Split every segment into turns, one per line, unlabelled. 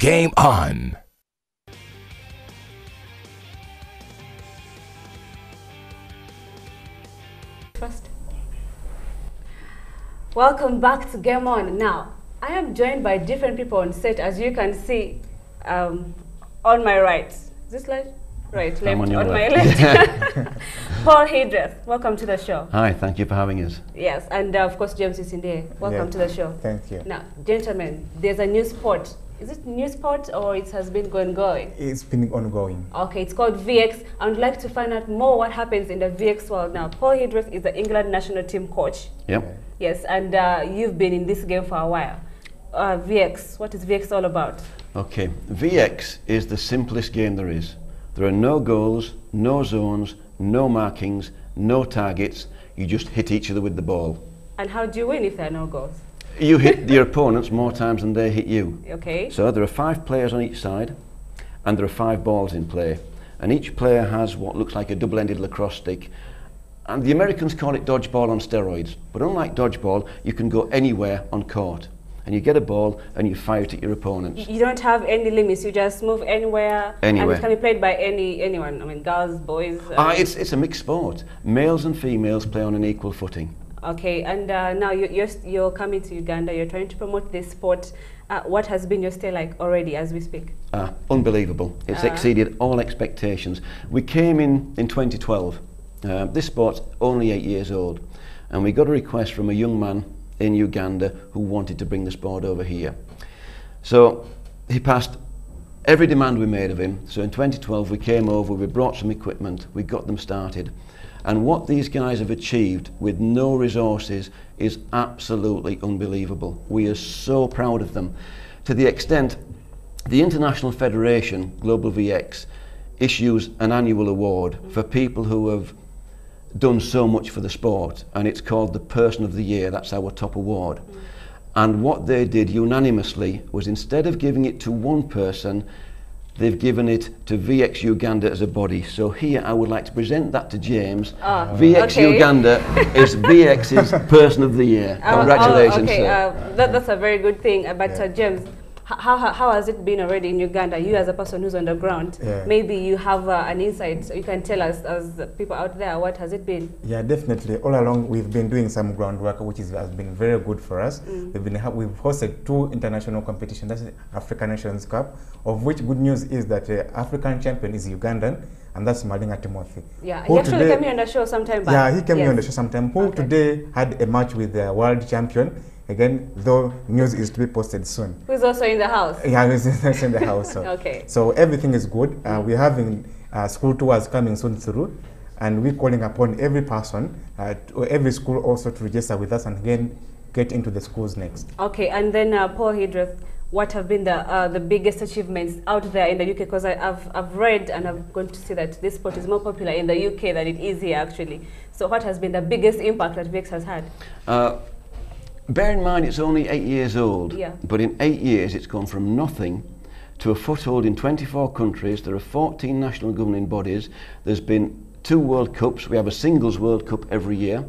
Game On.
First. Welcome back to Game On. Now, I am joined by different people on set, as you can see on my right. Is this right? Right, left, on my left. Paul Hidreth, welcome to the show.
Hi, thank you for having us.
Yes, and of course James Hasindihe, welcome to the show.
Thank you.
Now, gentlemen, there's a new sport. Is it new sport or it has been going?
It's been ongoing.
Okay, it's called VX. I would like to find out more what happens in the VX world now. Paul Hidreth is the England national team coach.
Yep.
Yes, and you've been in this game for a while. VX, what is VX all about?
Okay, VX is the simplest game there is. There are no goals, no zones, no markings, no targets. You just hit each other with the ball.
And how do you win if there are no goals?
You hit your opponents more times than they hit you.
Okay.
So there are 5 players on each side, and there are 5 balls in play. And each player has what looks like a double-ended lacrosse stick. And the Americans call it dodgeball on steroids. But unlike dodgeball, you can go anywhere on court. And you get a ball and you fire it at your opponents.
You don't have any limits, you just move anywhere.
Anywhere.
And it can be played by anyone, I mean girls, boys.
It's a mixed sport. Males and females play on an equal footing.
Okay, and now you're coming to Uganda, you're trying to promote this sport. What has been your stay like already as we speak?
Unbelievable. It's exceeded all expectations. We came in 2012. This sport's only 8 years old. And we got a request from a young man in Uganda who wanted to bring the sport over here. So he passed every demand we made of him. So in 2012 we came over, we brought some equipment, we got them started. And what these guys have achieved with no resources is absolutely unbelievable. We are so proud of them, to the extent the International Federation, Global VX, issues an annual award for people who have done so much for the sport, and it's called the Person of the Year. That's our top award. And what they did unanimously was, instead of giving it to one person, they've given it to VX Uganda as a body. So here I would like to present that to James. VX Uganda is VX's Person of the Year. Congratulations, sir.
That's a very good thing. But James, how has it been already in Uganda? You as a person who's on the ground, maybe you have an insight, so you can tell us as people out there, what has it been?
Yeah, definitely. All along we've been doing some groundwork, which has been very good for us. We've hosted 2 international competitions, that's the African Nations Cup, of which good news is that the African champion is Ugandan, and that's Malingha Timothy.
Yeah, he actually came here on the show sometime back.
Yeah, he came here on the show sometime, who today had a match with the world champion. Again, though news is to be posted soon.
Who's also in the house?
Yeah, he's in the house. So.
Okay.
So everything is good. We're having school tours coming soon through, and we're calling upon every person, every school also to register with us and again get into the schools next.
Okay, and then Paul Hidreth, what have been the biggest achievements out there in the UK? Because I've read and I've gone to see that this sport is more popular in the UK than it is here actually. So what has been the biggest impact that VX has had?
Bear in mind it's only 8 years old,
yeah.
But in 8 years it's gone from nothing to a foothold in 24 countries. There are 14 national governing bodies. There's been 2 World Cups. We have a singles World Cup every year.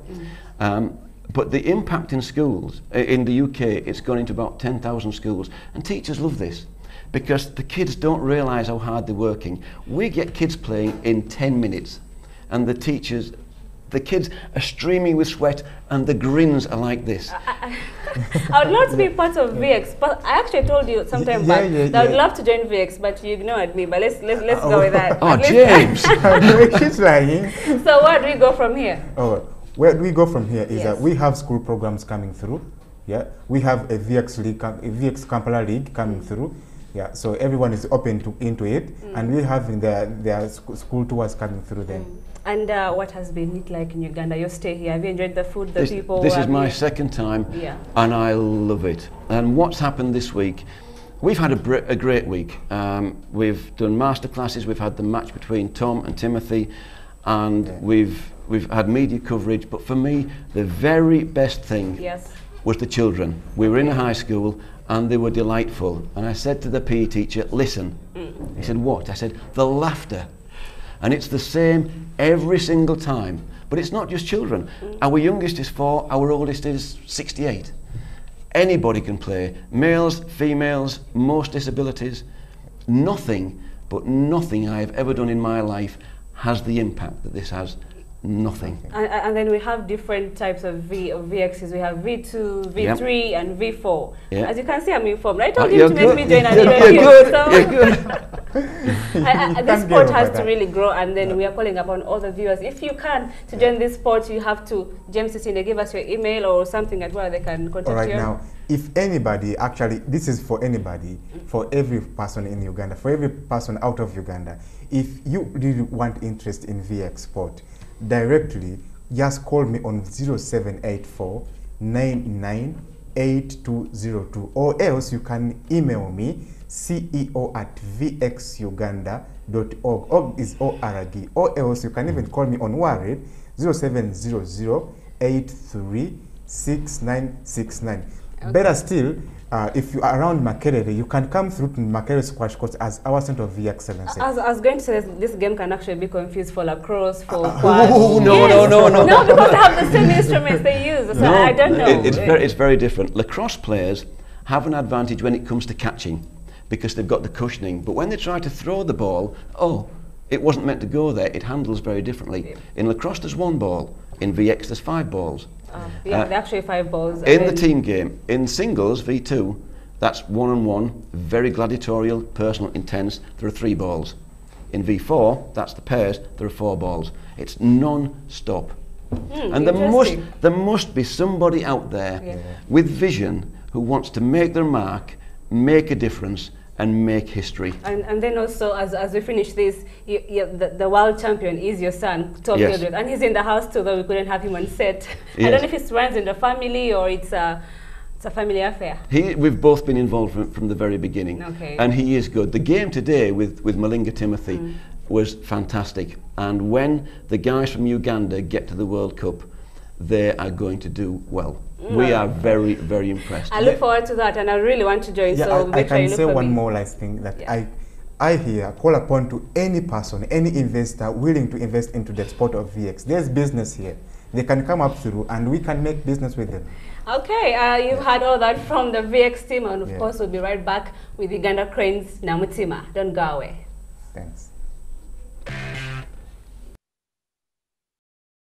But the impact in schools, in the UK, it's gone into about 10,000 schools. And teachers love this because the kids don't realise how hard they're working. We get kids playing in 10 minutes and the kids are streaming with sweat and the grins are like this.
I would love to be part of VX, but I actually told you sometime back that I would love to join VX, but you ignored me. But let's go with that.
Oh, James!
She's lying.
So where do we go from here?
Oh, where do we go from here is that we have school programs coming through. Yeah, we have a VX league, a VX Kampala League coming through. Yeah, so everyone is open into it, and we're having their school tours coming through then.
And what has been it like in Uganda? Your stay here, have you enjoyed the food, the people?
This is my second time, and I love it. And what's happened this week? We've had a great week. We've done masterclasses. We've had the match between Tom and Timothy, and we've had media coverage. But for me, the very best thing was the children. We were in a high school, and they were delightful. And I said to the PE teacher, "Listen." He said, "What?" I said, "The laughter." And it's the same every single time. But it's not just children. Our youngest is 4, our oldest is 68. Anybody can play. Males, females, most disabilities. Nothing, but nothing I have ever done in my life has the impact that this has. Nothing.
And then we have different types of VXs. We have V2, V3, and V4. As you can see, I'm informed. I told you to make me join an this sport has to really grow, and then we are calling upon all the viewers. If you can, to join this sport, you have to, James Hasindihe, give us your email or something at where they can contact you.
All right, now, if anybody, actually, this is for anybody, for every person in Uganda, for every person out of Uganda, if you really want interest in VX sport, directly, just call me on 0784 998202, or else you can email me ceo@vxuganda.org. Org is ORG. Or else you can even call me on Warren 0700836969. Okay. Better still, if you are around Makerere, you can come through to Makerere Squash Court as our Center of V-Excellence. I was going to say this game can actually be confused for lacrosse, for quad.
No,
No, because they have the same instruments they use. So no, I don't know.
It's very different. Lacrosse players have an advantage when it comes to catching because they've got the cushioning. But when they try to throw the ball, it wasn't meant to go there. It handles very differently. In lacrosse, there's 1 ball. In VX, there's 5 balls.
There actually 5 balls.
In the team game, in singles, V2, that's 1-on-1, very gladiatorial, personal, intense. There are 3 balls. In V4, that's the pairs, there are 4 balls. It's non-stop. And there must be somebody out there with vision who wants to make their mark, make a difference, and make history.
And then also, as we finish this, the world champion is your son, Tom Hildreth, and he's in the house too, though we couldn't have him on set. I don't know if it runs in the family or it's a family affair.
We've both been involved from the very beginning, and he is good. The game today with Malingha Timothy was fantastic, and when the guys from Uganda get to the World Cup, they are going to do well. We are very, very impressed.
I look forward to that, and I really want to join. So
I can say one more last thing that I here call upon to any person, any investor willing to invest into the sport of VX. There's business here. They can come up through, and we can make business with them.
Okay, you've had all that from the VX team, and of course we'll be right back with Uganda Cranes Namutima. Don't go away.
Thanks.